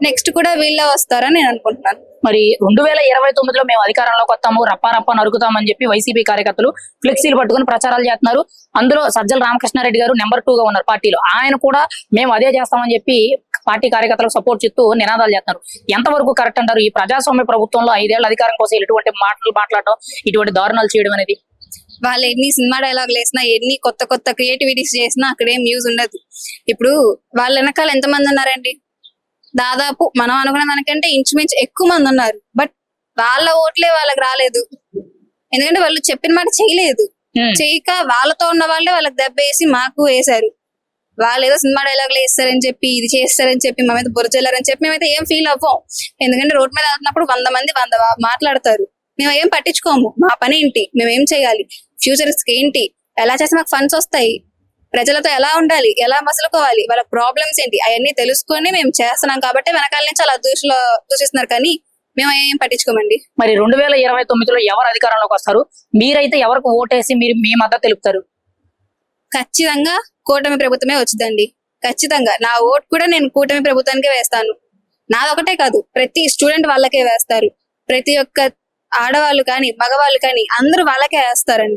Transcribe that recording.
Next కూడా వీళ్ళే వస్తారని నేను అనుకుంటున్నాను. మరి 2029లో మేము అధికారంలోకి వస్తాము, రప్ప నరుకుతామని చెప్పి వైసీపీ కార్యకర్తలు ఫ్లెక్సీలు పట్టుకుని ప్రచారాలు చేస్తున్నారు. అందులో సజ్జల రామకృష్ణారెడ్డి గారు నెంబర్ 2గా ఉన్నారు పార్టీలో. ఆయన కూడా మేము అదే చేస్తామని చెప్పి పార్టీ కార్యకర్తలకు సపోర్ట్ చేస్తూ నినాదాలు చేస్తున్నారు. ఎంతవరకు కరెక్ట్ అంటారు? ఈ ప్రజాస్వామ్య ప్రభుత్వంలో 5 ఏళ్ల అధికారం కోసం ఇటువంటి మాటలు మాట్లాడటం, ఇటువంటి దారుణాలు చేయడం అనేది? వాళ్ళు ఎన్ని సినిమా డైలాగులు వేసినా, ఎన్ని కొత్త కొత్త క్రియేటివిటీస్ చేసినా అక్కడ ఏం న్యూస్ ఉండదు. ఇప్పుడు వాళ్ళ వెనకాల ఎంతమంది ఉన్నారండి? దాదాపు మనం అనుకున్న దానికంటే ఇంచుమించు ఎక్కువ మంది ఉన్నారు. బట్ వాళ్ళ ఓట్లే వాళ్ళకి రాలేదు. ఎందుకంటే వాళ్ళు చెప్పిన మాట చేయలేదు. చేయక వాళ్ళతో ఉన్న వాళ్ళే వాళ్ళకి దెబ్బేసి మాకు వేశారు. వాళ్ళు ఏదో సినిమా డైలాగులు వేస్తారని చెప్పి, ఇది చేస్తారని చెప్పి, మా మీద బురజల్లారని చెప్పి మేమైతే ఏం ఫీల్ అవ్వం. ఎందుకంటే రోడ్ మీద వెళ్తున్నప్పుడు 100 మంది 100 మాట్లాడతారు. మేము ఏం పట్టించుకోము. మా పని ఏంటి, మేము ఏం చేయాలి, ఫ్యూచర్స్ ఏంటి, ఎలా చేస్తే మాకు ఫండ్స్ వస్తాయి, ప్రజలతో ఎలా ఉండాలి, ఎలా మసలుకోవాలి, వాళ్ళ ప్రాబ్లమ్స్ ఏంటి, అవన్నీ తెలుసుకొని మేము చేస్తున్నాం. కాబట్టి వెనకాల నుంచి అలా దూషిస్తున్నారు, కానీ మేము ఏం పట్టించుకోమండి. మరి 2029లో ఎవరు అధికారంలోకి వస్తారు? మీరైతే ఎవరికి ఓటేసి మీరు మీ మద్దతు తెలుపుతారు? ఖచ్చితంగా కూటమి ప్రభుత్వమే వచ్చిందండి. ఖచ్చితంగా నా ఓట్ కూడా నేను కూటమి ప్రభుత్వానికే వేస్తాను. నాదొకటే కాదు, ప్రతి స్టూడెంట్ వాళ్ళకే వేస్తారు. ప్రతి ఒక్క ఆడవాళ్ళు కానీ మగవాళ్ళు కానీ అందరూ వాళ్ళకే వేస్తారండి.